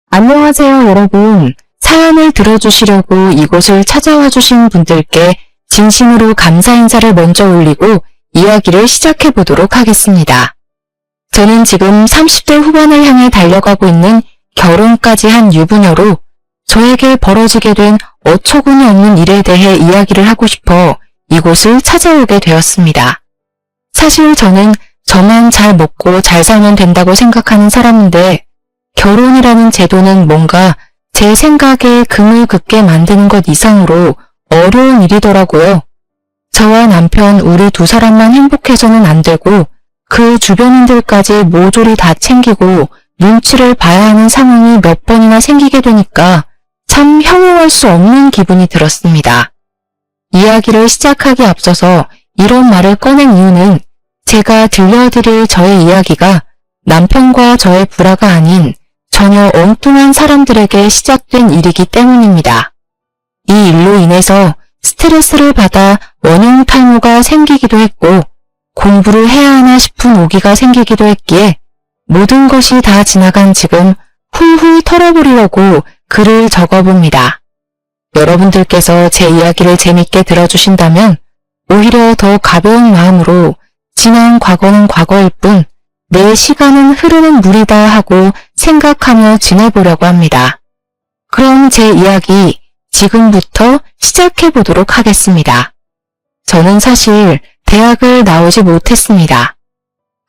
안녕하세요, 여러분. 사연을 들어주시려고 이곳을 찾아와 주신 분들께 진심으로 감사 인사를 먼저 올리고 이야기를 시작해 보도록 하겠습니다. 저는 지금 30대 후반을 향해 달려가고 있는 결혼까지 한 유부녀로 저에게 벌어지게 된 어처구니 없는 일에 대해 이야기를 하고 싶어 이곳을 찾아오게 되었습니다. 사실 저는 저만 잘 먹고 잘 살면 된다고 생각하는 사람인데 결혼이라는 제도는 뭔가 제 생각에 금을 긋게 만드는 것 이상으로 어려운 일이더라고요. 저와 남편 우리 두 사람만 행복해서는 안 되고 그 주변인들까지 모조리 다 챙기고 눈치를 봐야 하는 상황이 몇 번이나 생기게 되니까 참 형용할 수 없는 기분이 들었습니다. 이야기를 시작하기 앞서서 이런 말을 꺼낸 이유는 제가 들려드릴 저의 이야기가 남편과 저의 불화가 아닌 전혀 엉뚱한 사람들에게 시작된 일이기 때문입니다. 이 일로 인해서 스트레스를 받아 원형 탈모가 생기기도 했고 공부를 해야 하나 싶은 오기가 생기기도 했기에 모든 것이 다 지나간 지금 훌훌 털어버리려고 글을 적어봅니다. 여러분들께서 제 이야기를 재밌게 들어주신다면 오히려 더 가벼운 마음으로 지난 과거는 과거일 뿐 내 시간은 흐르는 물이다 하고 생각하며 지내보려고 합니다. 그럼 제 이야기 지금부터 시작해보도록 하겠습니다. 저는 사실 대학을 나오지 못했습니다.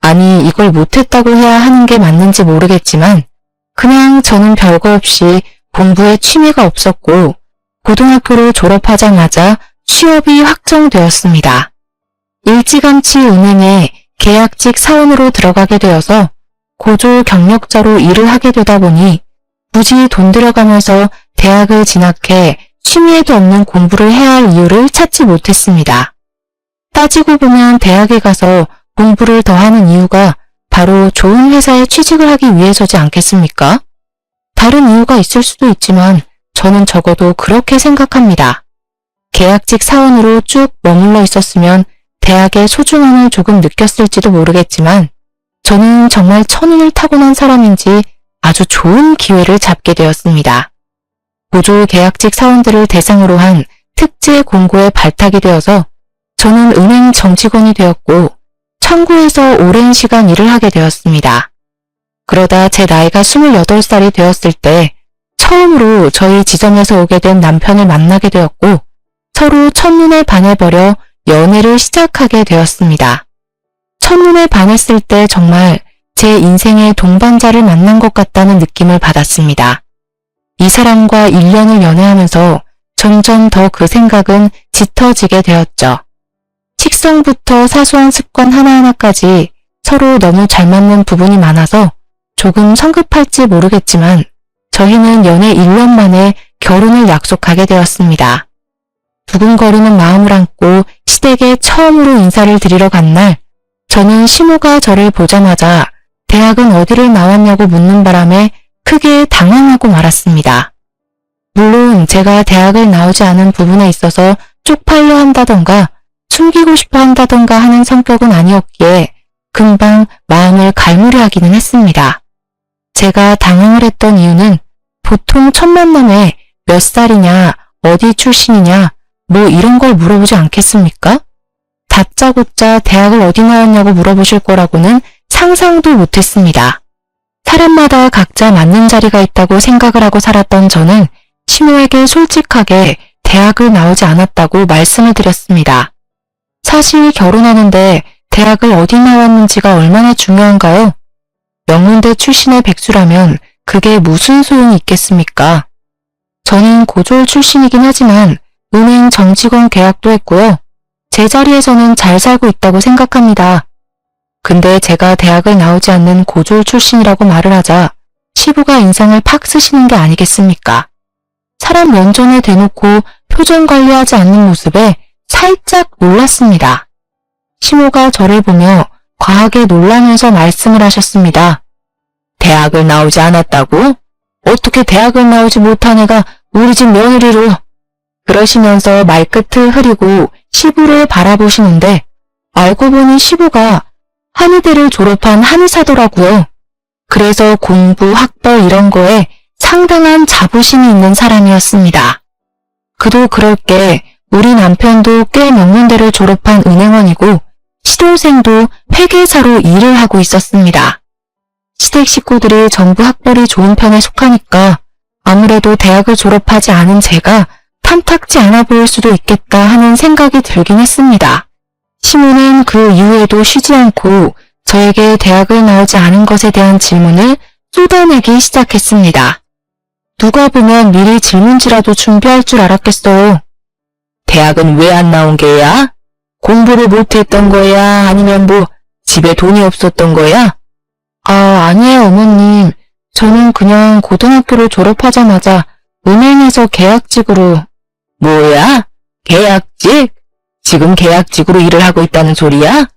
아니, 이걸 못했다고 해야 하는 게 맞는지 모르겠지만 그냥 저는 별거 없이 공부에 취미가 없었고 고등학교를 졸업하자마자 취업이 확정되었습니다. 일찌감치 은행에 계약직 사원으로 들어가게 되어서 고졸 경력자로 일을 하게 되다 보니 굳이 돈 들여가면서 대학을 진학해 취미에도 없는 공부를 해야 할 이유를 찾지 못했습니다. 따지고 보면 대학에 가서 공부를 더 하는 이유가 바로 좋은 회사에 취직을 하기 위해서지 않겠습니까? 다른 이유가 있을 수도 있지만 저는 적어도 그렇게 생각합니다. 계약직 사원으로 쭉 머물러 있었으면 대학의 소중함을 조금 느꼈을지도 모르겠지만 저는 정말 천운을 타고난 사람인지 아주 좋은 기회를 잡게 되었습니다. 고졸 계약직 사원들을 대상으로 한 특제 공고에 발탁이 되어서 저는 은행 정직원이 되었고 청구에서 오랜 시간 일을 하게 되었습니다. 그러다 제 나이가 28살이 되었을 때 처음으로 저희 지점에서 오게 된 남편을 만나게 되었고 서로 첫눈에 반해버려 연애를 시작하게 되었습니다. 첫눈에 반했을 때 정말 제 인생의 동반자를 만난 것 같다는 느낌을 받았습니다. 이 사람과 1년을 연애하면서 점점 더 그 생각은 짙어지게 되었죠. 식성부터 사소한 습관 하나하나까지 서로 너무 잘 맞는 부분이 많아서 조금 성급할지 모르겠지만 저희는 연애 1년 만에 결혼을 약속하게 되었습니다. 두근거리는 마음을 안고 시댁에 처음으로 인사를 드리러 간 날 저는 시모가 저를 보자마자 대학은 어디를 나왔냐고 묻는 바람에 크게 당황하고 말았습니다. 물론 제가 대학을 나오지 않은 부분에 있어서 쪽팔려 한다던가 숨기고 싶어 한다던가 하는 성격은 아니었기에 금방 마음을 갈무리 하기는 했습니다. 제가 당황을 했던 이유는 보통 첫 만남에 몇 살이냐, 어디 출신이냐, 뭐 이런 걸 물어보지 않겠습니까? 다짜고짜 대학을 어디 나왔냐고 물어보실 거라고는 상상도 못했습니다. 사람마다 각자 맞는 자리가 있다고 생각을 하고 살았던 저는 시모에게 솔직하게 대학을 나오지 않았다고 말씀을 드렸습니다. 사실 결혼하는데 대학을 어디 나왔는지가 얼마나 중요한가요? 명문대 출신의 백수라면 그게 무슨 소용이 있겠습니까? 저는 고졸 출신이긴 하지만 은행 정직원 계약도 했고요. 제 자리에서는 잘 살고 있다고 생각합니다. 근데 제가 대학을 나오지 않는 고졸 출신이라고 말을 하자 시부가 인상을 팍 쓰시는 게 아니겠습니까? 사람 면전에 대놓고 표정 관리하지 않는 모습에 살짝 놀랐습니다. 시모가 저를 보며 과하게 놀라면서 말씀을 하셨습니다. 대학을 나오지 않았다고? 어떻게 대학을 나오지 못한 애가 우리 집 며느리로? 그러시면서 말끝을 흐리고 시부를 바라보시는데 알고 보니 시부가 한의대를 졸업한 한의사더라고요. 그래서 공부, 학벌 이런 거에 상당한 자부심이 있는 사람이었습니다. 그도 그럴 게 우리 남편도 꽤 명문대를 졸업한 은행원이고 시동생도 회계사로 일을 하고 있었습니다. 시댁 식구들이 전부 학벌이 좋은 편에 속하니까 아무래도 대학을 졸업하지 않은 제가 탐탁지 않아 보일 수도 있겠다 하는 생각이 들긴 했습니다. 시모는 그 이후에도 쉬지 않고 저에게 대학을 나오지 않은 것에 대한 질문을 쏟아내기 시작했습니다. 누가 보면 미리 질문지라도 준비할 줄 알았겠어요. 대학은 왜 안 나온 게야? 공부를 못했던 거야? 아니면 집에 돈이 없었던 거야? 아니에요, 어머님. 저는 그냥 고등학교를 졸업하자마자 은행에서 계약직으로. 뭐야? 계약직? 지금 계약직으로 일을 하고 있다는 소리야?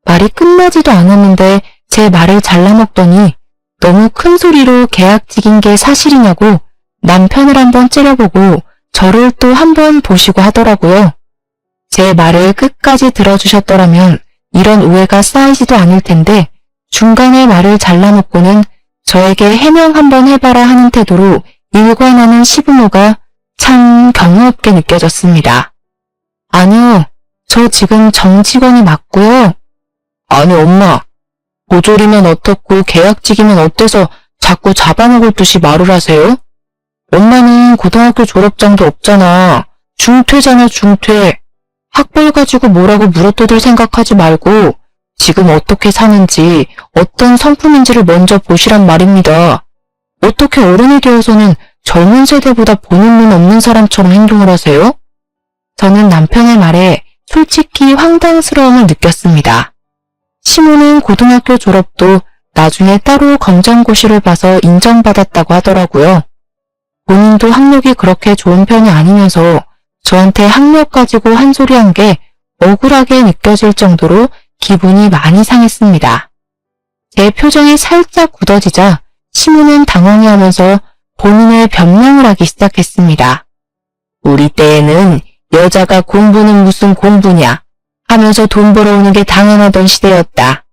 말이 끝나지도 않았는데 제 말을 잘라먹더니 너무 큰 소리로 계약직인 게 사실이냐고 남편을 한번 째려보고 저를 또 한번 보시고 하더라고요. 제 말을 끝까지 들어주셨더라면 이런 오해가 쌓이지도 않을 텐데 중간에 말을 잘라먹고는 저에게 해명 한번 해봐라 하는 태도로 일관하는 시부모가 참 경우없게 느껴졌습니다. 아니요, 저 지금 정직원이 맞고요. 아니 엄마, 보졸이면 어떻고 계약직이면 어때서 자꾸 잡아먹을 듯이 말을 하세요? 엄마는 고등학교 졸업장도 없잖아. 중퇴잖아, 중퇴. 학벌 가지고 뭐라고 물어뜯을 생각하지 말고 지금 어떻게 사는지 어떤 성품인지를 먼저 보시란 말입니다. 어떻게 어른이 되어서는 젊은 세대보다 보는 눈 없는 사람처럼 행동을 하세요? 저는 남편의 말에 솔직히 황당스러움을 느꼈습니다. 시모는 고등학교 졸업도 나중에 따로 검정고시를 봐서 인정받았다고 하더라고요. 본인도 학력이 그렇게 좋은 편이 아니면서 저한테 학력 가지고 한 소리 한 게 억울하게 느껴질 정도로 기분이 많이 상했습니다. 제 표정이 살짝 굳어지자 시모는 당황해하면서 본인의 변명을 하기 시작했습니다. 우리 때에는 여자가 공부는 무슨 공부냐 하면서 돈 벌어오는 게 당연하던 시대였다.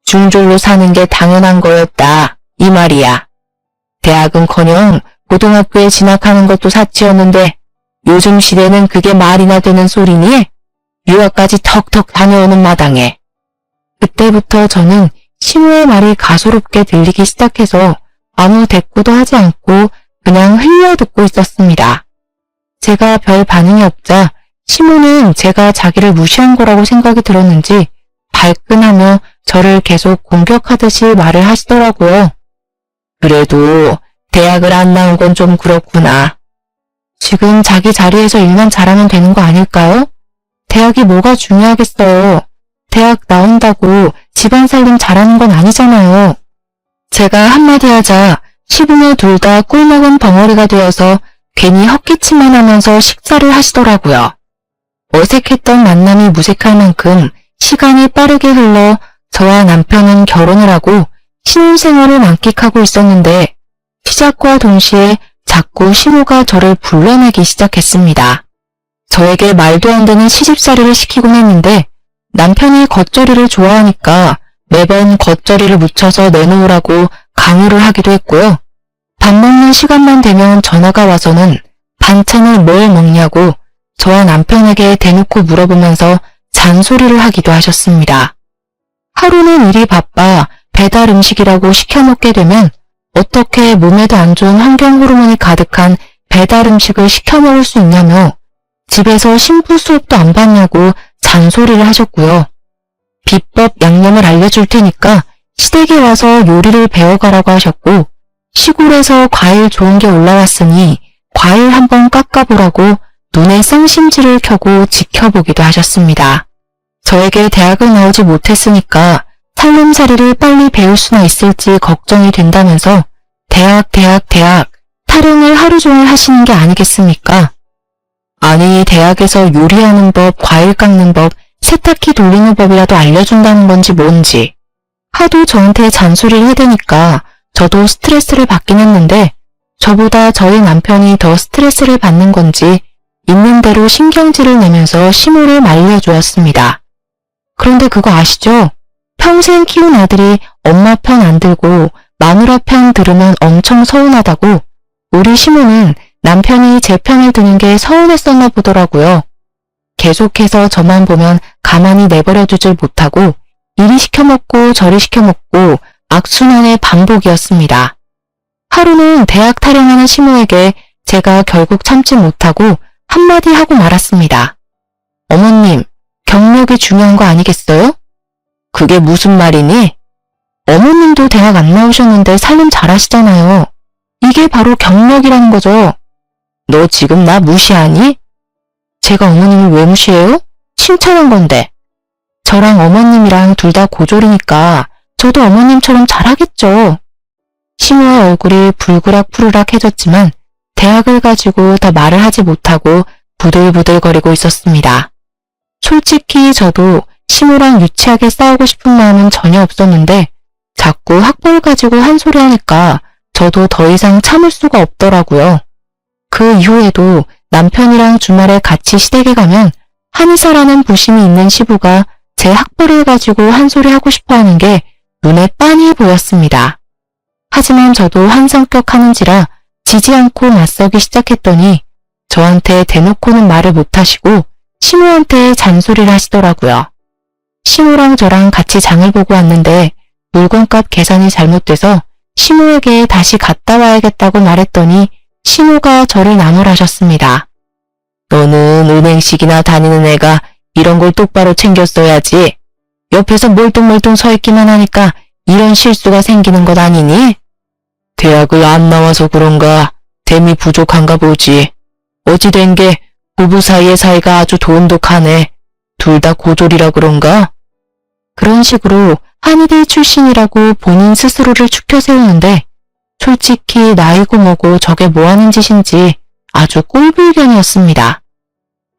중졸로 사는 게 당연한 거였다. 이 말이야. 대학은커녕 고등학교에 진학하는 것도 사치였는데 요즘 시대는 그게 말이나 되는 소리니? 유학까지 턱턱 다녀오는 마당에. 그때부터 저는 시모의 말이 가소롭게 들리기 시작해서 아무 대꾸도 하지 않고 그냥 흘려듣고 있었습니다. 제가 별 반응이 없자 시모는 제가 자기를 무시한 거라고 생각이 들었는지 발끈하며 저를 계속 공격하듯이 말을 하시더라고요. 그래도 대학을 안 나온 건 좀 그렇구나. 지금 자기 자리에서 일만 잘하면 되는 거 아닐까요? 대학이 뭐가 중요하겠어요. 대학 나온다고 집안 살림 잘하는 건 아니잖아요. 제가 한마디 하자 시부모 둘 다 꿀먹은 벙어리가 되어서 괜히 헛기침만 하면서 식사를 하시더라고요. 어색했던 만남이 무색할 만큼 시간이 빠르게 흘러 저와 남편은 결혼을 하고 신혼생활을 만끽하고 있었는데 시작과 동시에 자꾸 시모가 저를 불러내기 시작했습니다. 저에게 말도 안 되는 시집살이를 시키곤 했는데 남편이 겉절이를 좋아하니까 매번 겉절이를 묻혀서 내놓으라고 강요를 하기도 했고요. 밥 먹는 시간만 되면 전화가 와서는 반찬을 뭘 먹냐고 저와 남편에게 대놓고 물어보면서 잔소리를 하기도 하셨습니다. 하루는 일이 바빠 배달 음식이라고 시켜 먹게 되면 어떻게 몸에도 안 좋은 환경 호르몬이 가득한 배달 음식을 시켜 먹을 수 있냐며 집에서 신부 수업도 안 받냐고 잔소리를 하셨고요. 비법 양념을 알려줄 테니까 시댁에 와서 요리를 배워가라고 하셨고 시골에서 과일 좋은 게 올라왔으니 과일 한번 깎아보라고 눈에 쌍심지를 켜고 지켜보기도 하셨습니다. 저에게 대학을 나오지 못했으니까 살림살이를 빨리 배울 수나 있을지 걱정이 된다면서 대학 타령을 하루 종일 하시는 게 아니겠습니까? 아니 대학에서 요리하는 법, 과일 깎는 법, 세탁기 돌리는 법이라도 알려준다는 건지 뭔지 하도 저한테 잔소리를 해대니까 저도 스트레스를 받긴 했는데 저보다 저희 남편이 더 스트레스를 받는 건지 있는 대로 신경질을 내면서 시모를 말려주었습니다. 그런데 그거 아시죠? 평생 키운 아들이 엄마 편 안 들고 마누라 편 들으면 엄청 서운하다고 우리 시모는 남편이 제 편을 드는 게 서운했었나 보더라고요. 계속해서 저만 보면 가만히 내버려 두질 못하고 이리 시켜먹고 저리 시켜먹고 악순환의 반복이었습니다. 하루는 대학 타령하는 시모에게 제가 결국 참지 못하고 한마디 하고 말았습니다. 어머님, 경력이 중요한 거 아니겠어요? 그게 무슨 말이니? 어머님도 대학 안 나오셨는데 살림 잘하시잖아요. 이게 바로 경력이라는 거죠. 너 지금 나 무시하니? 제가 어머님을 왜 무시해요? 칭찬한 건데. 저랑 어머님이랑 둘 다 고졸이니까 저도 어머님처럼 잘하겠죠. 시모의 얼굴이 불그락푸르락해졌지만 대학을 가지고 더 말을 하지 못하고 부들부들거리고 있었습니다. 솔직히 저도 시모랑 유치하게 싸우고 싶은 마음은 전혀 없었는데 자꾸 학벌 가지고 한 소리 하니까 저도 더 이상 참을 수가 없더라고요. 그 이후에도 남편이랑 주말에 같이 시댁에 가면 한의사라는 부심이 있는 시부가 제 학벌을 가지고 한 소리 하고 싶어 하는 게 눈에 빤히 보였습니다. 하지만 저도 한 성격 하는지라 지지 않고 맞서기 시작했더니 저한테 대놓고는 말을 못하시고 시모한테 잔소리를 하시더라고요. 시모랑 저랑 같이 장을 보고 왔는데 물건값 계산이 잘못돼서 시모에게 다시 갔다 와야겠다고 말했더니 시모가 저를 나무라셨습니다. 너는 은행식이나 다니는 애가 이런 걸 똑바로 챙겼어야지. 옆에서 멀뚱멀뚱 서 있기만 하니까 이런 실수가 생기는 것 아니니? 대학을 안 나와서 그런가 됨이 부족한가 보지. 어찌된 게 부부 사이의 사이가 아주 돈독하네. 둘 다 고졸이라 그런가? 그런 식으로 한의대 출신이라고 본인 스스로를 추켜 세우는데 솔직히 나이고 뭐고 저게 뭐하는 짓인지 아주 꼴불견이었습니다.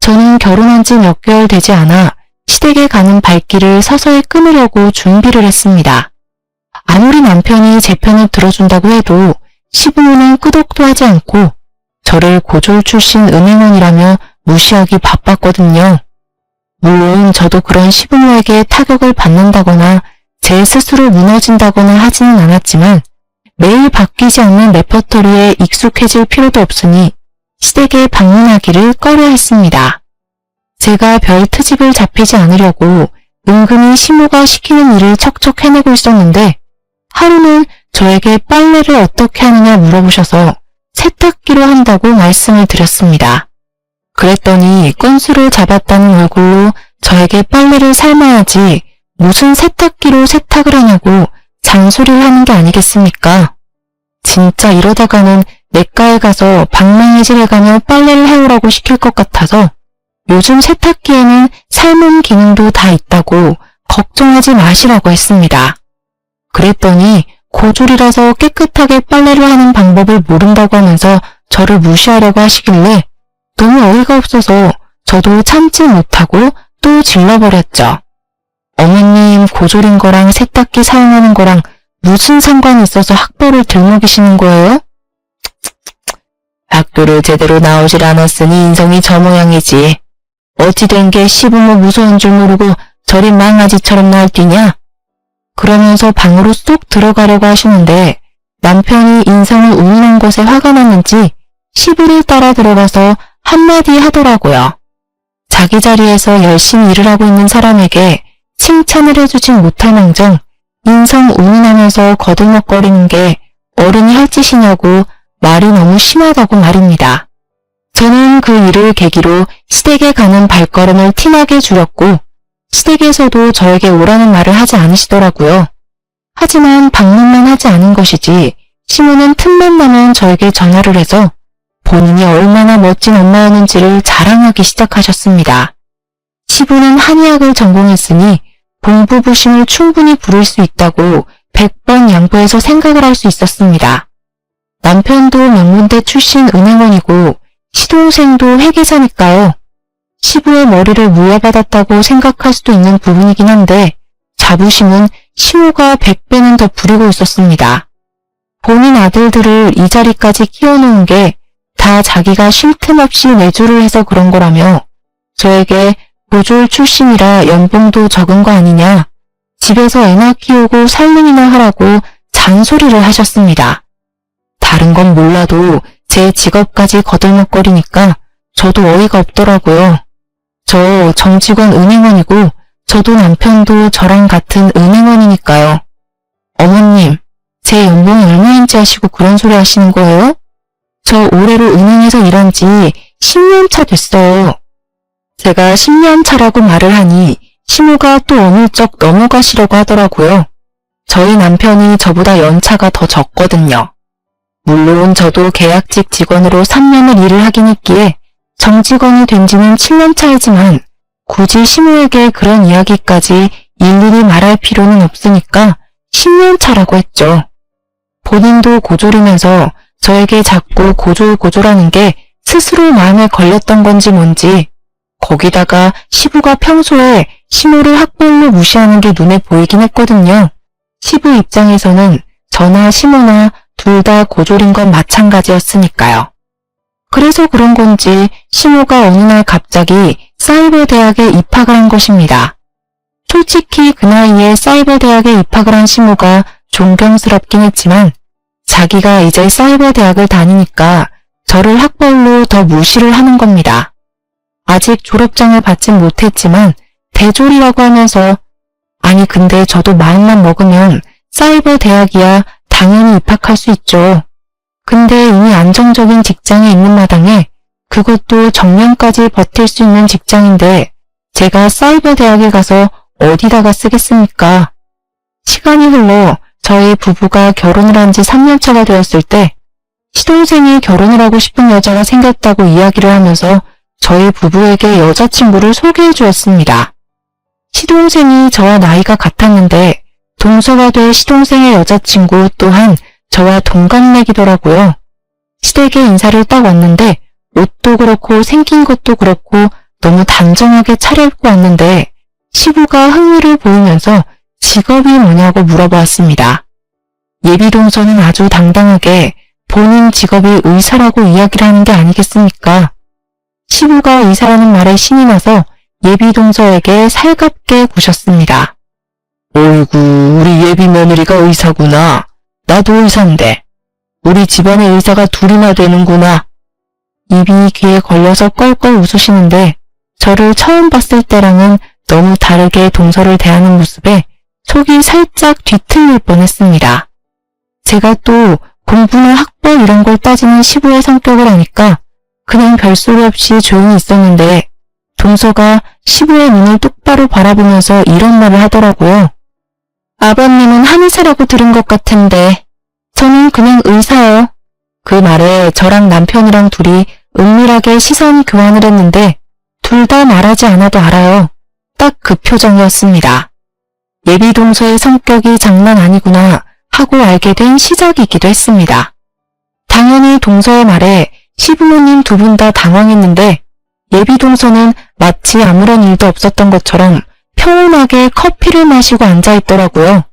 저는 결혼한 지 몇 개월 되지 않아 시댁에 가는 발길을 서서히 끊으려고 준비를 했습니다. 아무리 남편이 제 편을 들어준다고 해도 시부모는 끄덕도 하지 않고 저를 고졸 출신 은행원이라며 무시하기 바빴거든요. 물론 저도 그런 시부모에게 타격을 받는다거나 제 스스로 무너진다거나 하지는 않았지만 매일 바뀌지 않는 레퍼토리에 익숙해질 필요도 없으니 시댁에 방문하기를 꺼려했습니다. 제가 별 트집을 잡히지 않으려고 은근히 시모가 시키는 일을 척척 해내고 있었는데 하루는 저에게 빨래를 어떻게 하느냐 물어보셔서 세탁기로 한다고 말씀을 드렸습니다. 그랬더니 건수를 잡았다는 얼굴로 저에게 빨래를 삶아야지 무슨 세탁기로 세탁을 하냐고 잔소리를 하는 게 아니겠습니까? 진짜 이러다가는 내과에 가서 방망이질해가며 빨래를 해오라고 시킬 것 같아서 요즘 세탁기에는 삶은 기능도 다 있다고 걱정하지 마시라고 했습니다. 그랬더니 고졸이라서 깨끗하게 빨래를 하는 방법을 모른다고 하면서 저를 무시하려고 하시길래 너무 어이가 없어서 저도 참지 못하고 또 질러버렸죠. 어머님 고졸인 거랑 세탁기 사용하는 거랑 무슨 상관이 있어서 학벌을 들먹이시는 거예요? 학교를 제대로 나오질 않았으니 인성이 저 모양이지. 어찌 된 게 시부모 무서운 줄 모르고 저리 망아지처럼 날뛰냐? 그러면서 방으로 쏙 들어가려고 하시는데 남편이 인성을 울리는 것에 화가 났는지 시부를 따라 들어가서 한마디 하더라고요. 자기 자리에서 열심히 일을 하고 있는 사람에게 칭찬을 해주진 못할 망정 인성 운운하면서 거들먹거리는 게 어른이 할 짓이냐고 말이 너무 심하다고 말입니다. 저는 그 일을 계기로 시댁에 가는 발걸음을 티나게 줄였고 시댁에서도 저에게 오라는 말을 하지 않으시더라고요. 하지만 방문만 하지 않은 것이지 시모는 틈만 나면 저에게 전화를 해서 본인이 얼마나 멋진 엄마였는지를 자랑하기 시작하셨습니다. 시부는 한의학을 전공했으니 공부부심을 충분히 부릴 수 있다고 100번 양보해서 생각을 할 수 있었습니다. 남편도 명문대 출신 은행원이고 시동생도 회계사니까요. 시부의 머리를 물려받았다고 생각할 수도 있는 부분이긴 한데 자부심은 시모가 100배는 더 부리고 있었습니다. 본인 아들들을 이 자리까지 키워놓은 게 다 자기가 쉴 틈 없이 외주를 해서 그런 거라며 저에게 고졸 출신이라 연봉도 적은 거 아니냐, 집에서 애나 키우고 살림이나 하라고 잔소리를 하셨습니다. 다른 건 몰라도 제 직업까지 거들먹거리니까 저도 어이가 없더라고요. 저 정직원 은행원이고 저도 남편도 저랑 같은 은행원이니까요. 어머님, 제 연봉이 얼마인지 아시고 그런 소리 하시는 거예요? 저 올해로 은행에서 일한 지 10년 차 됐어요. 제가 10년 차라고 말을 하니 시모가 또 어물쩍 넘어가시려고 하더라고요. 저희 남편이 저보다 연차가 더 적거든요. 물론 저도 계약직 직원으로 3년을 일을 하긴 했기에 정직원이 된 지는 7년 차이지만 굳이 시모에게 그런 이야기까지 일일이 말할 필요는 없으니까 10년 차라고 했죠. 본인도 고졸이면서 저에게 자꾸 고졸하는 게 스스로 마음에 걸렸던 건지 뭔지, 거기다가 시부가 평소에 시모를 학벌로 무시하는 게 눈에 보이긴 했거든요. 시부 입장에서는 저나 시모나 둘 다 고졸인 건 마찬가지였으니까요. 그래서 그런 건지 시모가 어느 날 갑자기 사이버 대학에 입학을 한 것입니다. 솔직히 그 나이에 사이버 대학에 입학을 한 시모가 존경스럽긴 했지만 자기가 이제 사이버 대학을 다니니까 저를 학벌로 더 무시를 하는 겁니다. 아직 졸업장을 받진 못했지만 대졸이라고 하면서 아니 근데 저도 마음만 먹으면 사이버 대학이야 당연히 입학할 수 있죠. 근데 이미 안정적인 직장에 있는 마당에 그것도 정년까지 버틸 수 있는 직장인데 제가 사이버 대학에 가서 어디다가 쓰겠습니까? 시간이 흘러 저희 부부가 결혼을 한 지 3년 차가 되었을 때 시동생이 결혼을 하고 싶은 여자가 생겼다고 이야기를 하면서 저희 부부에게 여자친구를 소개해 주었습니다. 시동생이 저와 나이가 같았는데 동서가 될 시동생의 여자친구 또한 저와 동갑내기더라고요. 시댁에 인사를 딱 왔는데 옷도 그렇고 생긴 것도 그렇고 너무 단정하게 차려입고 왔는데 시부가 흥미를 보이면서 직업이 뭐냐고 물어보았습니다. 예비동서는 아주 당당하게 본인 직업이 의사라고 이야기를 하는 게 아니겠습니까? 시부가 의사라는 말에 신이 나서 예비동서에게 살갑게 구셨습니다. 어이구, 우리 예비 며느리가 의사구나. 나도 의사인데. 우리 집안에 의사가 둘이나 되는구나. 입이 귀에 걸려서 껄껄 웃으시는데 저를 처음 봤을 때랑은 너무 다르게 동서를 대하는 모습에 속이 살짝 뒤틀릴 뻔했습니다. 제가 또 공부나 학벌 이런 걸 따지는 시부의 성격을 아니까 그냥 별소리 없이 조용히 있었는데 동서가 시부의 눈을 똑바로 바라보면서 이런 말을 하더라고요. 아버님은 한의사라고 들은 것 같은데 저는 그냥 의사예요. 그 말에 저랑 남편이랑 둘이 은밀하게 시선 교환을 했는데 둘 다 말하지 않아도 알아요. 딱 그 표정이었습니다. 예비동서의 성격이 장난 아니구나 하고 알게 된 시작이기도 했습니다. 당연히 동서의 말에 시부모님 두 분 다 당황했는데 예비동서는 마치 아무런 일도 없었던 것처럼 평온하게 커피를 마시고 앉아있더라고요.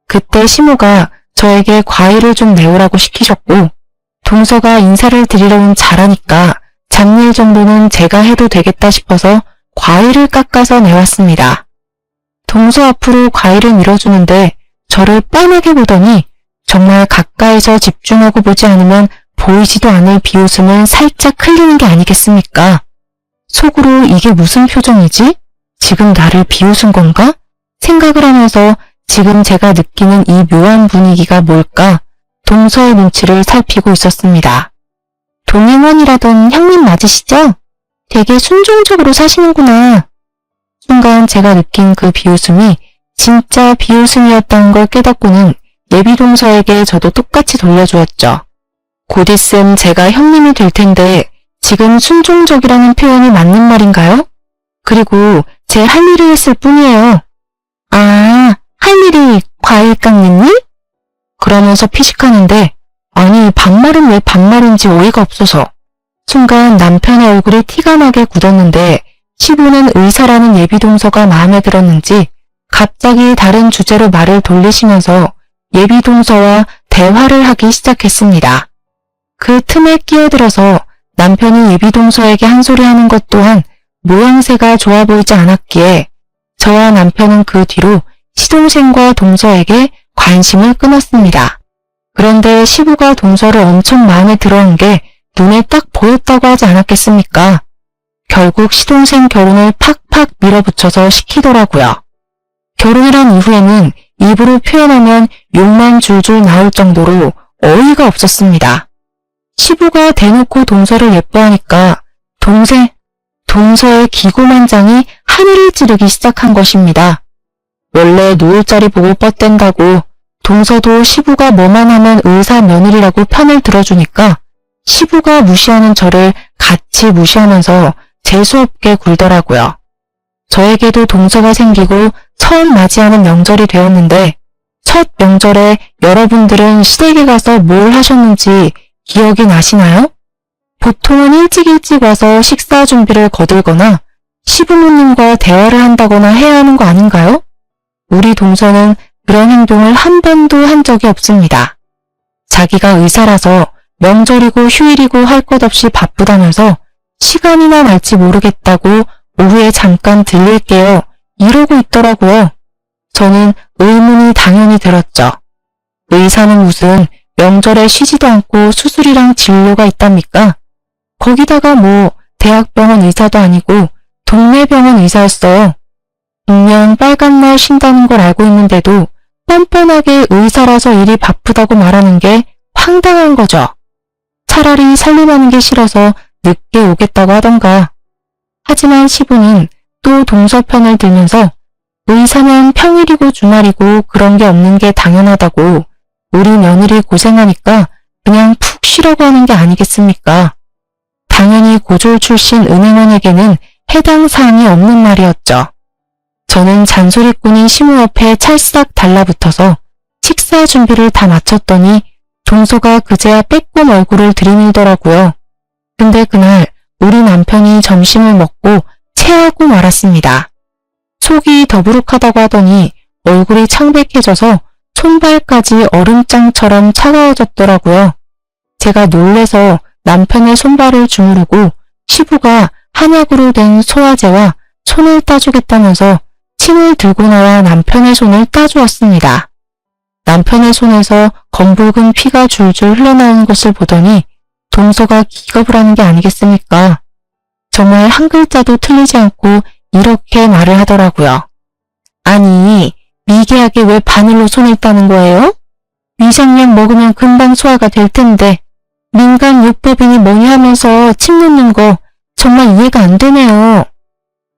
그때 시모가 저에게 과일을 좀 내오라고 시키셨고 동서가 인사를 드리려면 잘하니까 잡일 정도는 제가 해도 되겠다 싶어서 과일을 깎아서 내왔습니다. 동서 앞으로 과일을 밀어주는데 저를 뻔하게 보더니 정말 가까이서 집중하고 보지 않으면 보이지도 않을 비웃음을 살짝 흘리는 게 아니겠습니까? 속으로 이게 무슨 표정이지? 지금 나를 비웃은 건가? 생각을 하면서 지금 제가 느끼는 이 묘한 분위기가 뭘까? 동서의 눈치를 살피고 있었습니다. 동행원이라던 형님 맞으시죠? 되게 순종적으로 사시는구나. 순간 제가 느낀 그 비웃음이 진짜 비웃음이었다는 걸 깨닫고는 예비동서에게 저도 똑같이 돌려주었죠. 곧 있음 제가 형님이 될 텐데 지금 순종적이라는 표현이 맞는 말인가요? 그리고 제 할 일을 했을 뿐이에요. 아, 할 일이 과일 깎는 일? 그러면서 피식하는데 아니 반말은 왜 반말인지 어이가 없어서 순간 남편의 얼굴이 티가 나게 굳었는데 시부는 의사라는 예비동서가 마음에 들었는지 갑자기 다른 주제로 말을 돌리시면서 예비동서와 대화를 하기 시작했습니다. 그 틈에 끼어들어서 남편이 예비동서에게 한 소리 하는 것 또한 모양새가 좋아 보이지 않았기에 저와 남편은 그 뒤로 시동생과 동서에게 관심을 끊었습니다. 그런데 시부가 동서를 엄청 마음에 들어한 게 눈에 딱 보였다고 하지 않았겠습니까? 결국 시동생 결혼을 팍팍 밀어붙여서 시키더라고요. 결혼을 한 이후에는 입으로 표현하면 욕만 줄줄 나올 정도로 어이가 없었습니다. 시부가 대놓고 동서를 예뻐하니까 동서의 기고만장이 하늘을 찌르기 시작한 것입니다. 원래 노을자리 보고 뻗댄다고 동서도 시부가 뭐만 하면 의사 며느리라고 편을 들어주니까 시부가 무시하는 저를 같이 무시하면서 재수없게 굴더라고요. 저에게도 동서가 생기고 처음 맞이하는 명절이 되었는데 첫 명절에 여러분들은 시댁에 가서 뭘 하셨는지 기억이 나시나요? 보통은 일찍 와서 식사 준비를 거들거나 시부모님과 대화를 한다거나 해야 하는 거 아닌가요? 우리 동서는 그런 행동을 한 번도 한 적이 없습니다. 자기가 의사라서 명절이고 휴일이고 할 것 없이 바쁘다면서 시간이나 날지 모르겠다고 오후에 잠깐 들릴게요. 이러고 있더라고요. 저는 의문이 당연히 들었죠. 의사는 무슨 명절에 쉬지도 않고 수술이랑 진료가 있답니까? 거기다가 뭐 대학병원 의사도 아니고 동네 병원 의사였어요. 분명 빨간 날 쉰다는 걸 알고 있는데도 뻔뻔하게 의사라서 일이 바쁘다고 말하는 게 황당한 거죠. 차라리 살림하는 게 싫어서 늦게 오겠다고 하던가. 하지만 시부는 또 동서 편을 들면서 의사면 평일이고 주말이고 그런 게 없는 게 당연하다고 우리 며느리 고생하니까 그냥 푹 쉬라고 하는 게 아니겠습니까? 당연히 고졸 출신 은행원에게는 해당 사항이 없는 말이었죠. 저는 잔소리꾼인 시모 옆에 찰싹 달라붙어서 식사 준비를 다 마쳤더니 동서가 그제야 빼꼼 얼굴을 들이밀더라고요. 근데 그날 우리 남편이 점심을 먹고 체하고 말았습니다. 속이 더부룩하다고 하더니 얼굴이 창백해져서 손발까지 얼음장처럼 차가워졌더라고요. 제가 놀래서 남편의 손발을 주무르고 시부가 한약으로 된 소화제와 손을 따주겠다면서 침을 들고 나와 남편의 손을 따주었습니다. 남편의 손에서 검붉은 피가 줄줄 흘러나오는 것을 보더니 동서가 기겁을 하는 게 아니겠습니까? 정말 한 글자도 틀리지 않고 이렇게 말을 하더라고요. 아니, 미개하게 왜 바늘로 손을 따는 거예요? 위장약 먹으면 금방 소화가 될 텐데 민간 요법이니 뭐니 하면서 침 놓는 거 정말 이해가 안 되네요.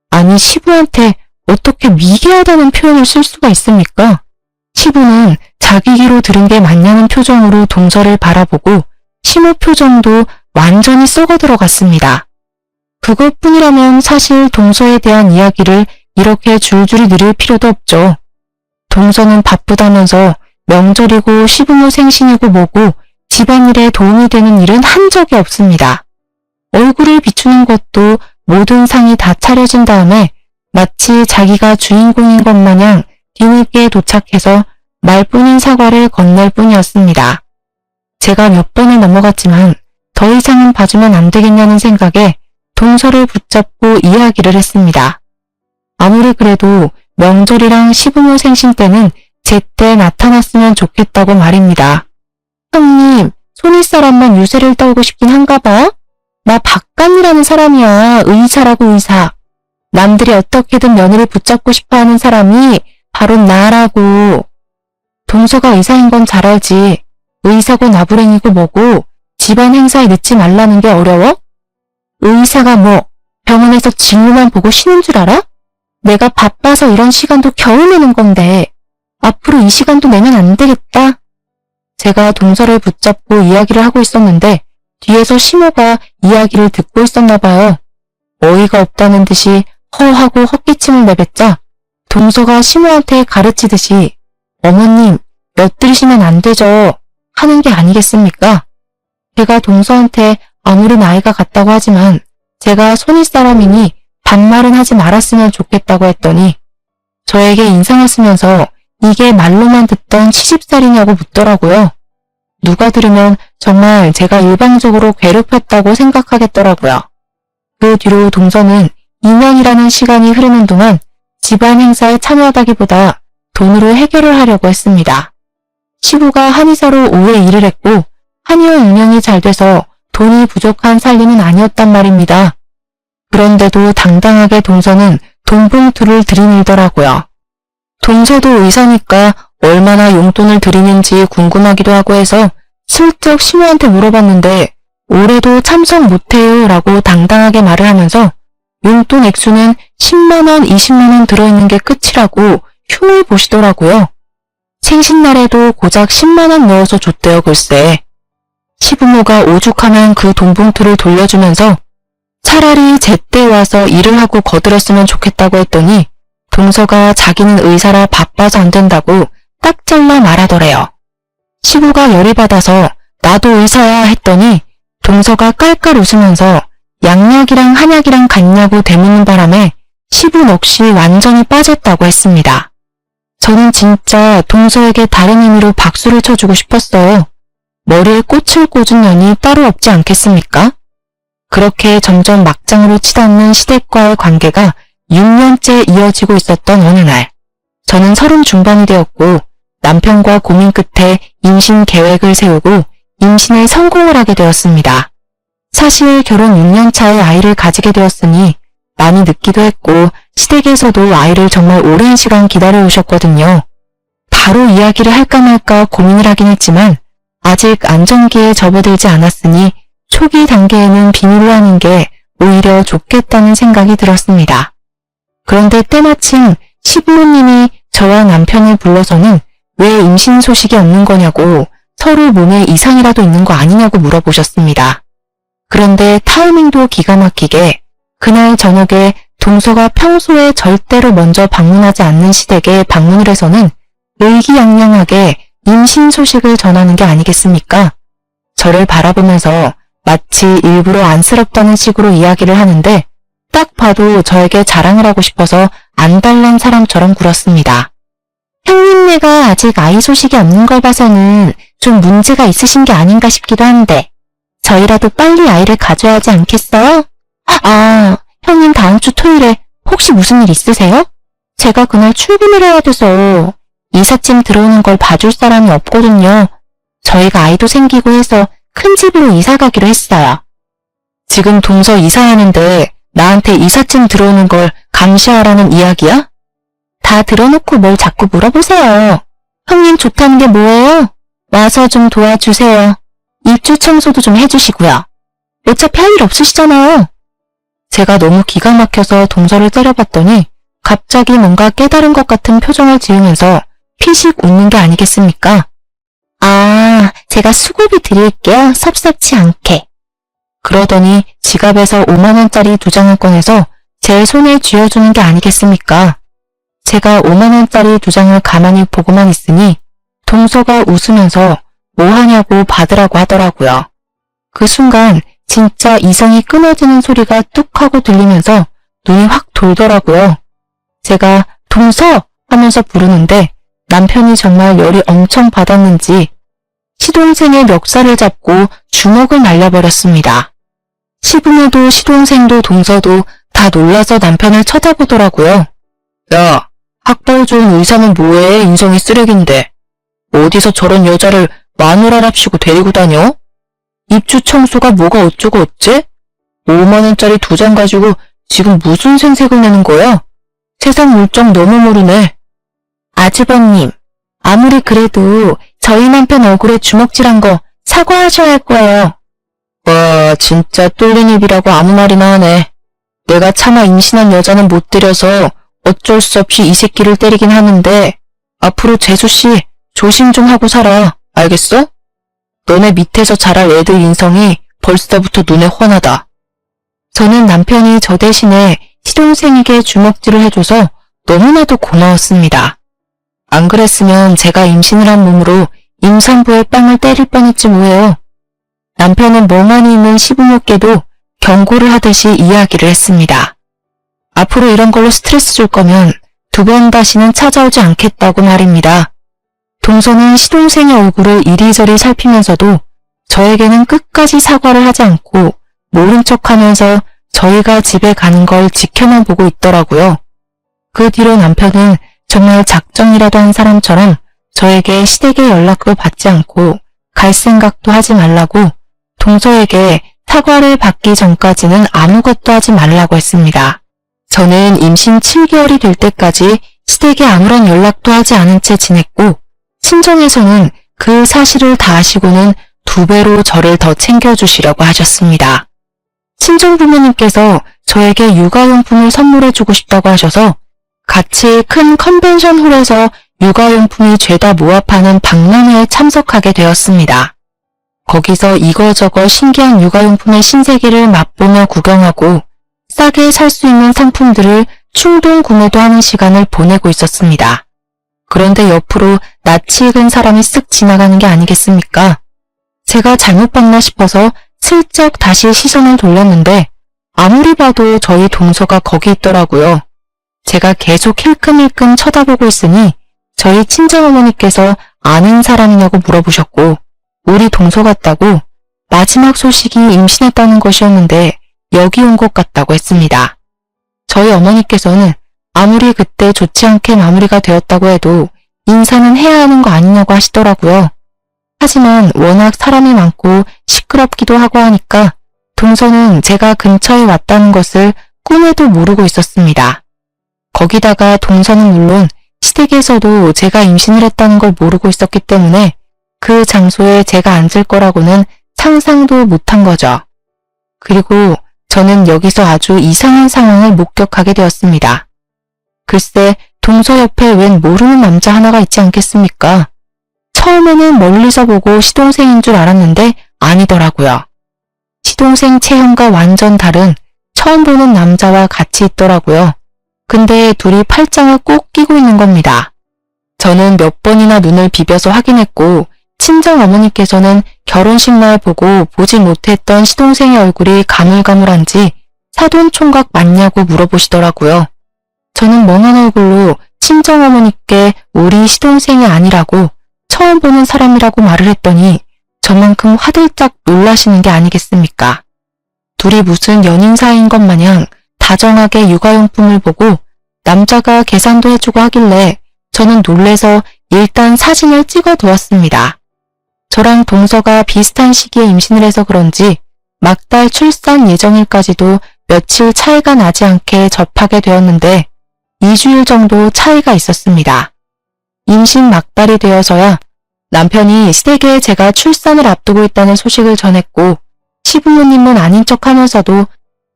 아니, 시부한테 어떻게 미개하다는 표현을 쓸 수가 있습니까? 시부는 자기 귀로 들은 게 맞냐는 표정으로 동서를 바라보고 시모 표정도 완전히 썩어 들어갔습니다. 그것뿐이라면 사실 동서에 대한 이야기를 이렇게 줄줄이 늘릴 필요도 없죠. 동서는 바쁘다면서 명절이고 시부모 생신이고 뭐고 집안일에 도움이 되는 일은 한 적이 없습니다. 얼굴을 비추는 것도 모든 상이 다 차려진 다음에 마치 자기가 주인공인 것 마냥 뒤늦게 도착해서 말뿐인 사과를 건넬 뿐이었습니다. 제가 몇 번을 넘어갔지만 더 이상은 봐주면 안 되겠냐는 생각에 동서를 붙잡고 이야기를 했습니다. 아무리 그래도 명절이랑 시부모 생신 때는 제때 나타났으면 좋겠다고 말입니다. 형님, 손윗사람만 유세를 떨고 싶긴 한가 봐? 나 박간이라는 사람이야. 의사라고 의사. 남들이 어떻게든 며느리 붙잡고 싶어하는 사람이 바로 나라고. 동서가 의사인 건 잘 알지. 의사고 나부랭이고 뭐고 집안 행사에 늦지 말라는 게 어려워? 의사가 뭐 병원에서 진료만 보고 쉬는 줄 알아? 내가 바빠서 이런 시간도 겨우 내는 건데 앞으로 이 시간도 내면 안 되겠다. 제가 동서를 붙잡고 이야기를 하고 있었는데 뒤에서 시모가 이야기를 듣고 있었나 봐요. 어이가 없다는 듯이 허하고 헛기침을 내뱉자 동서가 시모한테 가르치듯이 어머님, 엿들이시면 안 되죠. 하는 게 아니겠습니까? 제가 동서한테 아무리 나이가 같다고 하지만 제가 손윗사람이니 반말은 하지 말았으면 좋겠다고 했더니 저에게 인상을 쓰면서 이게 말로만 듣던 시집살이냐고 묻더라고요. 누가 들으면 정말 제가 일방적으로 괴롭혔다고 생각하겠더라고요. 그 뒤로 동서는 2년이라는 시간이 흐르는 동안 집안 행사에 참여하다기보다 돈으로 해결을 하려고 했습니다. 시부가 한의사로 오래 일을 했고 한의원 운영이 잘 돼서 돈이 부족한 살림은 아니었단 말입니다. 그런데도 당당하게 동서는 돈봉투를 들이밀더라고요. 동서도 의사니까 얼마나 용돈을 드리는지 궁금하기도 하고 해서 슬쩍 시부한테 물어봤는데 올해도 참석 못해요 라고 당당하게 말을 하면서 용돈 액수는 10만원, 20만원 들어있는 게 끝이라고 흉을 보시더라고요. 생신날에도 고작 10만원 넣어서 줬대요 글쎄. 시부모가 오죽하면 그 돈봉투를 돌려주면서 차라리 제때 와서 일을 하고 거들었으면 좋겠다고 했더니 동서가 자기는 의사라 바빠서 안 된다고 딱 잘라 말하더래요. 시부가 열이 받아서 나도 의사야 했더니 동서가 깔깔 웃으면서 양약이랑 한약이랑 같냐고 대묻는 바람에 시부 넋이 완전히 빠졌다고 했습니다. 저는 진짜 동서에게 다른 의미로 박수를 쳐주고 싶었어요. 머리에 꽃을 꽂은 년이 따로 없지 않겠습니까? 그렇게 점점 막장으로 치닫는 시댁과의 관계가 6년째 이어지고 있었던 어느 날, 저는 30 중반이 되었고 남편과 고민 끝에 임신 계획을 세우고 임신에 성공을 하게 되었습니다. 사실 결혼 6년 차에 아이를 가지게 되었으니 많이 늦기도 했고 시댁에서도 아이를 정말 오랜 시간 기다려 오셨거든요. 바로 이야기를 할까 말까 고민을 하긴 했지만 아직 안정기에 접어들지 않았으니 초기 단계에는 비밀로 하는 게 오히려 좋겠다는 생각이 들었습니다. 그런데 때마침 시부모님이 저와 남편을 불러서는 왜 임신 소식이 없는 거냐고 서로 몸에 이상이라도 있는 거 아니냐고 물어보셨습니다. 그런데 타이밍도 기가 막히게 그날 저녁에 동서가 평소에 절대로 먼저 방문하지 않는 시댁에 방문을 해서는 의기양양하게 임신 소식을 전하는 게 아니겠습니까? 저를 바라보면서 마치 일부러 안쓰럽다는 식으로 이야기를 하는데 딱 봐도 저에게 자랑을 하고 싶어서 안달난 사람처럼 굴었습니다. 형님네가 아직 아이 소식이 없는 걸 봐서는 좀 문제가 있으신 게 아닌가 싶기도 한데 저희라도 빨리 아이를 가져야 하지 않겠어요? 아, 형님 다음 주 토요일에 혹시 무슨 일 있으세요? 제가 그날 출근을 해야 돼서 이삿짐 들어오는 걸 봐줄 사람이 없거든요. 저희가 아이도 생기고 해서 큰 집으로 이사 가기로 했어요. 지금 동서 이사하는데 나한테 이삿짐 들어오는 걸 감시하라는 이야기야? 다 들어놓고 뭘 자꾸 물어보세요. 형님 좋다는 게 뭐예요? 와서 좀 도와주세요. 입주 청소도 좀 해주시고요. 어차피 할 일 없으시잖아요. 제가 너무 기가 막혀서 동서를 때려봤더니 갑자기 뭔가 깨달은 것 같은 표정을 지으면서 피식 웃는 게 아니겠습니까? 아, 제가 수고비 드릴게요. 섭섭치 않게. 그러더니 지갑에서 5만원짜리 2장을 꺼내서 제 손에 쥐어주는 게 아니겠습니까? 제가 5만원짜리 2장을 가만히 보고만 있으니 동서가 웃으면서 뭐 하냐고 받으라고 하더라고요. 그 순간 진짜 이성이 끊어지는 소리가 뚝 하고 들리면서 눈이 확 돌더라고요. 제가 동서 하면서 부르는데 남편이 정말 열이 엄청 받았는지 시동생의 멱살을 잡고 주먹을 날려버렸습니다. 시부모도 시동생도 동서도 다 놀라서 남편을 쳐다보더라고요. 야, 학벌 좋은 의사는 뭐해? 인성이 쓰레기인데. 어디서 저런 여자를 마누라랍시고 데리고 다녀? 입주 청소가 뭐가 어쩌고 어째? 5만원짜리 2장 가지고 지금 무슨 생색을 내는 거야? 세상 물정 너무 모르네. 아주버님, 아무리 그래도 저희 남편 얼굴에 주먹질한 거 사과하셔야 할 거예요. 와, 진짜 뚫린 입이라고 아무 말이나 하네. 내가 차마 임신한 여자는 못 때려서 어쩔 수 없이 이 새끼를 때리긴 하는데 앞으로 재수씨 조심 좀 하고 살아. 알겠어? 너네 밑에서 자랄 애들 인성이 벌써부터 눈에 훤하다. 저는 남편이 저 대신에 시동생에게 주먹질을 해줘서 너무나도 고마웠습니다. 안 그랬으면 제가 임신을 한 몸으로 임산부의 빵을 때릴 뻔했지 뭐예요. 남편은 멍하니 있는 시부모께도 경고를 하듯이 이야기를 했습니다. 앞으로 이런 걸로 스트레스 줄 거면 2번 다시는 찾아오지 않겠다고 말입니다. 동서는 시동생의 얼굴을 이리저리 살피면서도 저에게는 끝까지 사과를 하지 않고 모른 척하면서 저희가 집에 가는 걸 지켜만 보고 있더라고요. 그 뒤로 남편은 정말 작정이라도 한 사람처럼 저에게 시댁의 연락도 받지 않고 갈 생각도 하지 말라고 동서에게 사과를 받기 전까지는 아무것도 하지 말라고 했습니다. 저는 임신 7개월이 될 때까지 시댁에 아무런 연락도 하지 않은 채 지냈고 친정에서는 그 사실을 다 아시고는 2배로 저를 더 챙겨주시려고 하셨습니다. 친정 부모님께서 저에게 육아용품을 선물해주고 싶다고 하셔서 같이 큰 컨벤션 홀에서 육아용품이 죄다 모아파는 박람회에 참석하게 되었습니다. 거기서 이거저거 신기한 육아용품의 신세계를 맛보며 구경하고 싸게 살 수 있는 상품들을 충동 구매도 하는 시간을 보내고 있었습니다. 그런데 옆으로 낯이 익은 사람이 쓱 지나가는 게 아니겠습니까? 제가 잘못 봤나 싶어서 슬쩍 다시 시선을 돌렸는데 아무리 봐도 저희 동서가 거기 있더라고요. 제가 계속 힐끔힐끔 쳐다보고 있으니 저희 친정어머니께서 아는 사람이냐고 물어보셨고 우리 동서 같다고 마지막 소식이 임신했다는 것이었는데 여기 온 것 같다고 했습니다. 저희 어머니께서는 아무리 그때 좋지 않게 마무리가 되었다고 해도 인사는 해야 하는 거 아니냐고 하시더라고요. 하지만 워낙 사람이 많고 시끄럽기도 하고 하니까 동서는 제가 근처에 왔다는 것을 꿈에도 모르고 있었습니다. 거기다가 동서는 물론 시댁에서도 제가 임신을 했다는 걸 모르고 있었기 때문에 그 장소에 제가 앉을 거라고는 상상도 못한 거죠. 그리고 저는 여기서 아주 이상한 상황을 목격하게 되었습니다. 글쎄, 동서 옆에 웬 모르는 남자 하나가 있지 않겠습니까? 처음에는 멀리서 보고 시동생인 줄 알았는데 아니더라고요. 시동생 체형과 완전 다른 처음 보는 남자와 같이 있더라고요. 근데 둘이 팔짱을 꼭 끼고 있는 겁니다. 저는 몇 번이나 눈을 비벼서 확인했고 친정 어머니께서는 결혼식 날 보고 보지 못했던 시동생의 얼굴이 가물가물한지 사돈총각 맞냐고 물어보시더라고요. 저는 멍한 얼굴로 친정 어머니께 우리 시동생이 아니라고 처음 보는 사람이라고 말을 했더니 저만큼 화들짝 놀라시는 게 아니겠습니까? 둘이 무슨 연인 사이인 것 마냥 다정하게 육아용품을 보고 남자가 계산도 해주고 하길래 저는 놀래서 일단 사진을 찍어 두었습니다. 저랑 동서가 비슷한 시기에 임신을 해서 그런지 막달 출산 예정일까지도 며칠 차이가 나지 않게 접하게 되었는데 2주일 정도 차이가 있었습니다. 임신 막달이 되어서야 남편이 시댁에 제가 출산을 앞두고 있다는 소식을 전했고 시부모님은 아닌 척하면서도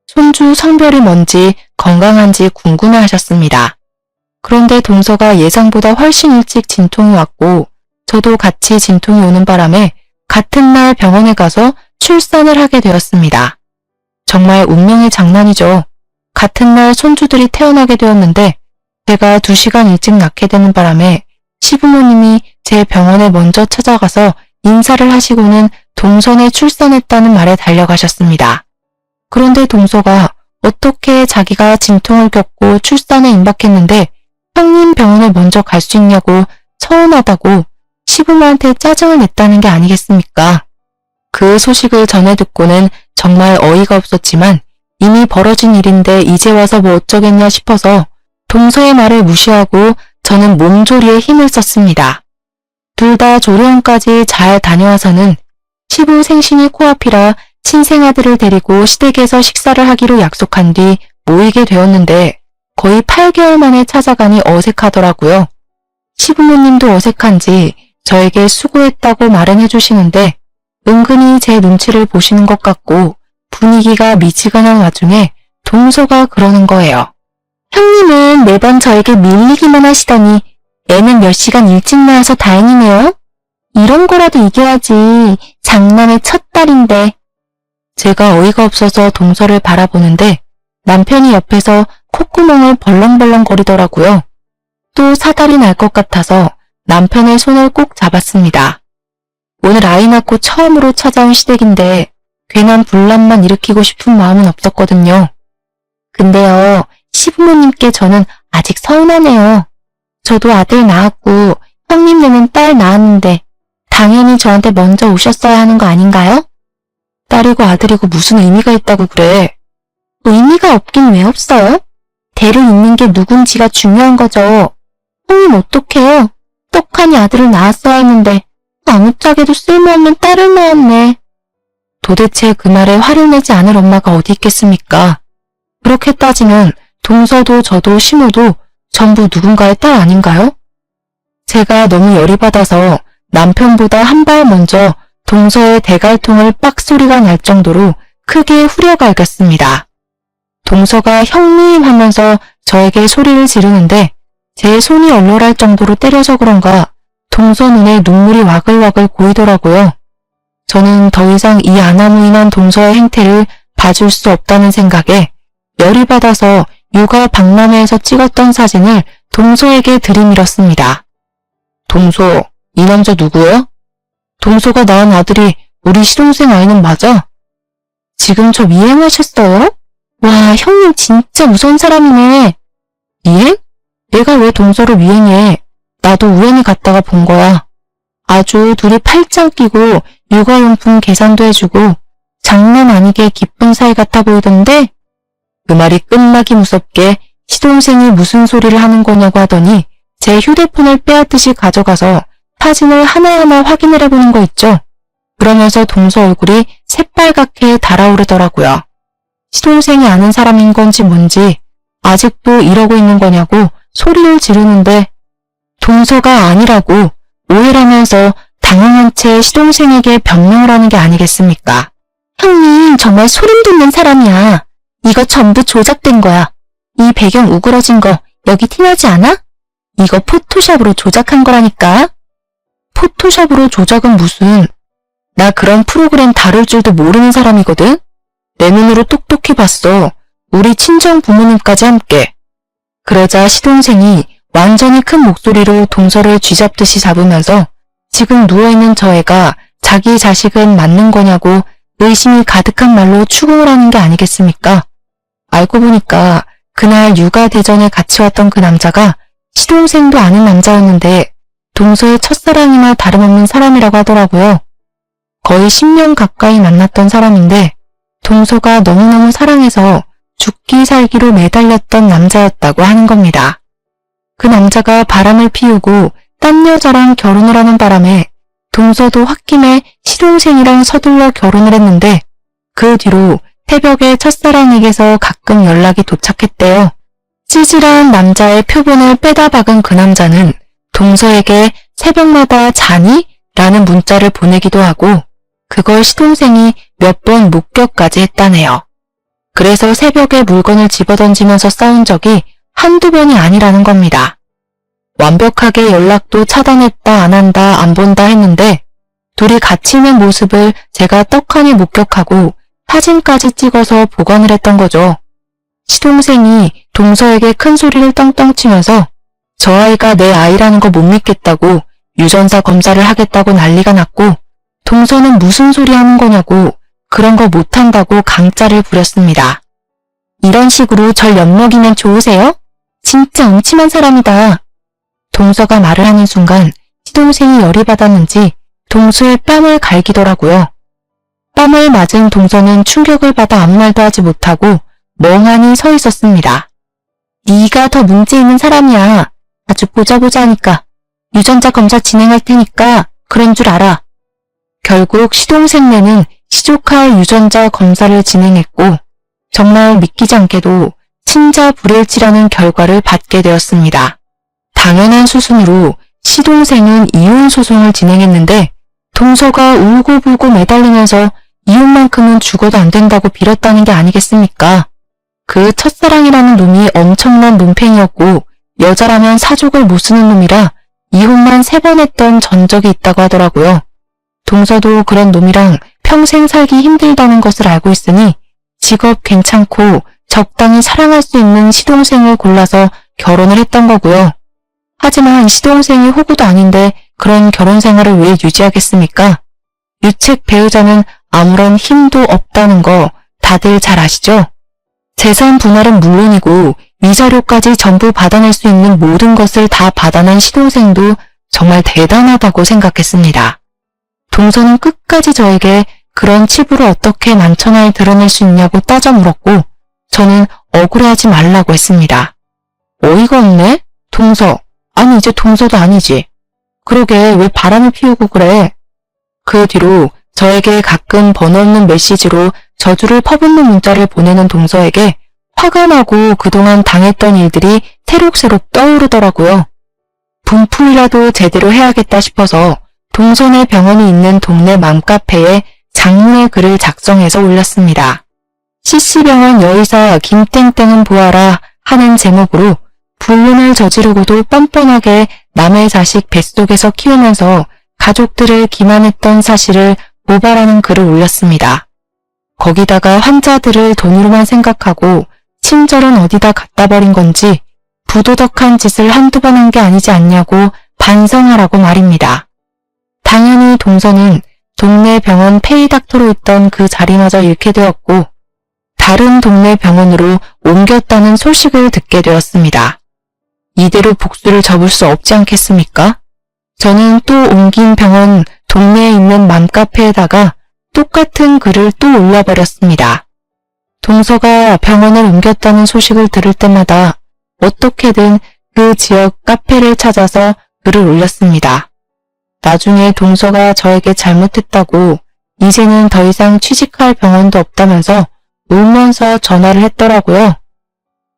손주 성별이 뭔지 건강한지 궁금해 하셨습니다. 그런데 동서가 예상보다 훨씬 일찍 진통이 왔고 저도 같이 진통이 오는 바람에 같은 날 병원에 가서 출산을 하게 되었습니다. 정말 운명의 장난이죠. 같은 날 손주들이 태어나게 되었는데 제가 2시간 일찍 낳게 되는 바람에 시부모님이 제 병원에 먼저 찾아가서 인사를 하시고는 동선에 출산했다는 말에 달려가셨습니다. 그런데 동서가 어떻게 자기가 진통을 겪고 출산에 임박했는데 형님 병원에 먼저 갈 수 있냐고 서운하다고 시부모한테 짜증을 냈다는 게 아니겠습니까? 그 소식을 전해 듣고는 정말 어이가 없었지만 이미 벌어진 일인데 이제 와서 뭐 어쩌겠냐 싶어서 동서의 말을 무시하고 저는 몸조리에 힘을 썼습니다. 둘 다 조리원까지 잘 다녀와서는 시부 생신이 코앞이라 친생아들을 데리고 시댁에서 식사를 하기로 약속한 뒤 모이게 되었는데 거의 8개월 만에 찾아가니 어색하더라고요. 시부모님도 어색한지 저에게 수고했다고 말은 해주시는데 은근히 제 눈치를 보시는 것 같고 분위기가 미지근한 와중에 동서가 그러는 거예요. 형님은 매번 저에게 밀리기만 하시더니 애는 몇 시간 일찍 나와서 다행이네요. 이런 거라도 이겨야지. 장남의 첫 딸인데. 제가 어이가 없어서 동서를 바라보는데 남편이 옆에서 콧구멍을 벌렁벌렁 거리더라고요. 또 사달이 날 것 같아서 남편의 손을 꼭 잡았습니다. 오늘 아이 낳고 처음으로 찾아온 시댁인데 괜한 분란만 일으키고 싶은 마음은 없었거든요. 근데요, 시부모님께 저는 아직 서운하네요. 저도 아들 낳았고 형님네는 딸 낳았는데 당연히 저한테 먼저 오셨어야 하는 거 아닌가요? 딸이고 아들이고 무슨 의미가 있다고 그래. 의미가 없긴 왜 없어요? 대를 잇는 게 누군지가 중요한 거죠. 형님 어떡해요? 똑똑한 아들을 낳았어야 했는데 아무짝에도 쓸모없는 딸을 낳았네. 도대체 그 말에 화를 내지 않을 엄마가 어디 있겠습니까? 그렇게 따지면 동서도 저도 시모도 전부 누군가의 딸 아닌가요? 제가 너무 열이 받아서 남편보다 한 발 먼저 동서의 대갈통을 빡 소리가 날 정도로 크게 후려갈겼습니다. 동서가 형님 하면서 저에게 소리를 지르는데 제 손이 얼얼할 정도로 때려서 그런가 동서 눈에 눈물이 와글와글 고이더라고요. 저는 더 이상 이 아나무인한 동서의 행태를 봐줄 수 없다는 생각에 열이 받아서 육아 박람회에서 찍었던 사진을 동서에게 들이밀었습니다. 동서, 이 남자 누구야? 동서가 낳은 아들이 우리 시동생 아이는 맞아? 지금 저 미행하셨어요? 와, 형님 진짜 무서운 사람이네. 미행? 내가 왜 동서를 미행해? 나도 우연히 갔다가 본 거야. 아주 둘이 팔짱 끼고 육아용품 계산도 해주고 장난 아니게 기쁜 사이 같아 보이던데? 그 말이 끝나기 무섭게 시동생이 무슨 소리를 하는 거냐고 하더니 제 휴대폰을 빼앗듯이 가져가서 사진을 하나하나 확인을 해보는 거 있죠. 그러면서 동서 얼굴이 새빨갛게 달아오르더라고요. 시동생이 아는 사람인 건지 뭔지 아직도 이러고 있는 거냐고 소리를 지르는데 동서가 아니라고 오해라면서 당황한 채 시동생에게 변명을 하는 게 아니겠습니까? 형님 정말 소름 돋는 사람이야. 이거 전부 조작된 거야. 이 배경 우그러진 거 여기 티나지 않아? 이거 포토샵으로 조작한 거라니까. 포토샵으로 조작은 무슨. 나 그런 프로그램 다룰 줄도 모르는 사람이거든. 내 눈으로 똑똑히 봤어. 우리 친정 부모님까지 함께. 그러자 시동생이 완전히 큰 목소리로 동서를 쥐잡듯이 잡으면서 지금 누워있는 저 애가 자기 자식은 맞는 거냐고 의심이 가득한 말로 추궁을 하는 게 아니겠습니까? 알고 보니까 그날 육아대전에 같이 왔던 그 남자가 시동생도 아는 남자였는데 동서의 첫사랑이나 다름없는 사람이라고 하더라고요. 거의 10년 가까이 만났던 사람인데 동서가 너무너무 사랑해서 죽기 살기로 매달렸던 남자였다고 하는 겁니다. 그 남자가 바람을 피우고 딴 여자랑 결혼을 하는 바람에 동서도 홧김에 시동생이랑 서둘러 결혼을 했는데 그 뒤로 새벽에 첫사랑에게서 가끔 연락이 도착했대요. 찌질한 남자의 표본을 빼다 박은 그 남자는 동서에게 새벽마다 자니? 라는 문자를 보내기도 하고 그걸 시동생이 몇 번 목격까지 했다네요. 그래서 새벽에 물건을 집어던지면서 싸운 적이 한두 번이 아니라는 겁니다. 완벽하게 연락도 차단했다 안 한다 안 본다 했는데 둘이 같이 있는 모습을 제가 떡하니 목격하고 사진까지 찍어서 보관을 했던 거죠. 시동생이 동서에게 큰 소리를 떵떵 치면서 저 아이가 내 아이라는 거 못 믿겠다고 유전자 검사를 하겠다고 난리가 났고 동서는 무슨 소리 하는 거냐고 그런 거 못한다고 강짜를 부렸습니다. 이런 식으로 절 엿먹이면 좋으세요? 진짜 음침한 사람이다. 동서가 말을 하는 순간 시동생이 열이 받았는지 동서의 뺨을 갈기더라고요. 뺨을 맞은 동서는 충격을 받아 아무 말도 하지 못하고 멍하니 서 있었습니다. 네가 더 문제 있는 사람이야. 아주 보자 하니까. 유전자 검사 진행할 테니까 그런 줄 알아. 결국 시동생네는 시조카의 유전자 검사를 진행했고 정말 믿기지 않게도 친자 불일치라는 결과를 받게 되었습니다. 당연한 수순으로 시동생은 이혼 소송을 진행했는데 동서가 울고불고 매달리면서 이혼만큼은 죽어도 안 된다고 빌었다는 게 아니겠습니까? 그 첫사랑이라는 놈이 엄청난 논팽이였고 여자라면 사족을 못 쓰는 놈이라 이혼만 3번 했던 전적이 있다고 하더라고요. 동서도 그런 놈이랑 평생 살기 힘들다는 것을 알고 있으니 직업 괜찮고 적당히 사랑할 수 있는 시동생을 골라서 결혼을 했던 거고요. 하지만 시동생이 호구도 아닌데 그런 결혼 생활을 왜 유지하겠습니까? 유책 배우자는 아무런 힘도 없다는 거 다들 잘 아시죠? 재산 분할은 물론이고 위자료까지 전부 받아낼 수 있는 모든 것을 다 받아낸 시동생도 정말 대단하다고 생각했습니다. 동서는 끝까지 저에게 그런 치부를 어떻게 만천하에 드러낼 수 있냐고 따져 물었고 저는 억울해하지 말라고 했습니다. 어이가 없네? 동서. 아니 이제 동서도 아니지. 그러게 왜 바람을 피우고 그래? 그 뒤로 저에게 가끔 번호 없는 메시지로 저주를 퍼붓는 문자를 보내는 동서에게 화가 나고 그동안 당했던 일들이 새록새록 떠오르더라고요. 분풀이라도 제대로 해야겠다 싶어서 동선의 병원이 있는 동네 맘카페에 장문의 글을 작성해서 올렸습니다. CC병원 여의사 김땡땡은 보아라 하는 제목으로 불륜을 저지르고도 뻔뻔하게 남의 자식 뱃속에서 키우면서 가족들을 기만했던 사실을 고발하는 글을 올렸습니다. 거기다가 환자들을 돈으로만 생각하고 친절은 어디다 갖다 버린 건지 부도덕한 짓을 한두 번 한 게 아니지 않냐고 반성하라고 말입니다. 당연히 동서는 동네 병원 페이닥터로 있던 그 자리마저 잃게 되었고 다른 동네 병원으로 옮겼다는 소식을 듣게 되었습니다. 이대로 복수를 접을 수 없지 않겠습니까? 저는 또 옮긴 병원 동네에 있는 맘카페에다가 똑같은 글을 또 올려버렸습니다. 동서가 병원을 옮겼다는 소식을 들을 때마다 어떻게든 그 지역 카페를 찾아서 글을 올렸습니다. 나중에 동서가 저에게 잘못했다고 이제는 더 이상 취직할 병원도 없다면서 울면서 전화를 했더라고요.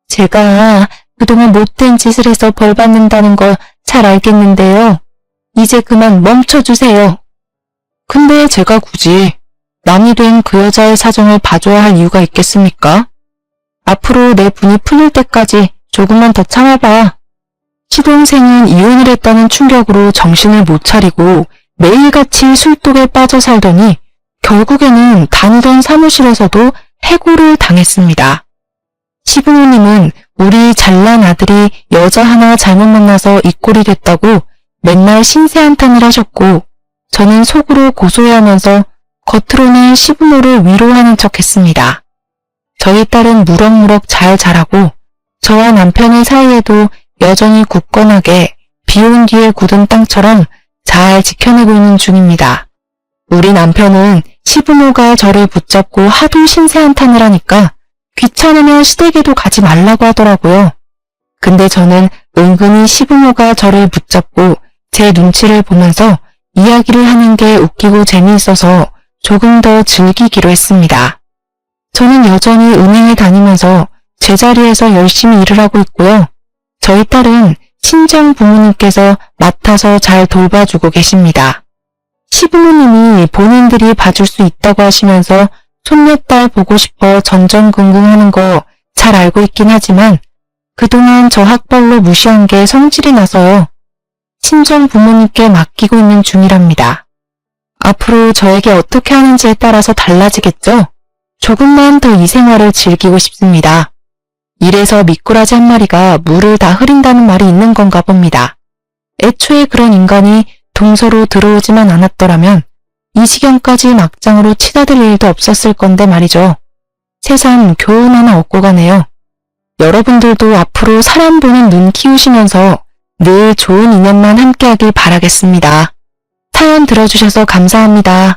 제가 그동안 못된 짓을 해서 벌 받는다는 거 잘 알겠는데요. 이제 그만 멈춰주세요. 근데 제가 굳이 남이 된 그 여자의 사정을 봐줘야 할 이유가 있겠습니까? 앞으로 내 분이 풀릴 때까지 조금만 더 참아봐. 시동생은 이혼을 했다는 충격으로 정신을 못 차리고 매일같이 술독에 빠져 살더니 결국에는 다니던 사무실에서도 해고를 당했습니다. 시부모님은 우리 잘난 아들이 여자 하나 잘못 만나서 이 꼴이 됐다고 맨날 신세한탄을 하셨고 저는 속으로 고소해하면서 겉으로는 시부모를 위로하는 척했습니다. 저희 딸은 무럭무럭 잘 자라고 저와 남편의 사이에도 여전히 굳건하게 비온 뒤에 굳은 땅처럼 잘 지켜내고 있는 중입니다. 우리 남편은 시부모가 저를 붙잡고 하도 신세한탄을 하니까 귀찮으면 시댁에도 가지 말라고 하더라고요. 근데 저는 은근히 시부모가 저를 붙잡고 제 눈치를 보면서 이야기를 하는 게 웃기고 재미있어서 조금 더 즐기기로 했습니다. 저는 여전히 은행에 다니면서 제자리에서 열심히 일을 하고 있고요. 저희 딸은 친정 부모님께서 맡아서 잘 돌봐주고 계십니다. 시부모님이 본인들이 봐줄 수 있다고 하시면서 손녀딸 보고 싶어 전전긍긍하는 거 잘 알고 있긴 하지만 그동안 저 학벌로 무시한 게 성질이 나서요. 친정 부모님께 맡기고 있는 중이랍니다. 앞으로 저에게 어떻게 하는지에 따라서 달라지겠죠? 조금만 더 이 생활을 즐기고 싶습니다. 이래서 미꾸라지 한 마리가 물을 다 흐린다는 말이 있는 건가 봅니다. 애초에 그런 인간이 동서로 들어오지만 않았더라면 이 지경까지 막장으로 치닫을 일도 없었을 건데 말이죠. 새삼 교훈 하나 얻고 가네요. 여러분들도 앞으로 사람 보는 눈 키우시면서 늘 좋은 인연만 함께하길 바라겠습니다. 사연 들어주셔서 감사합니다.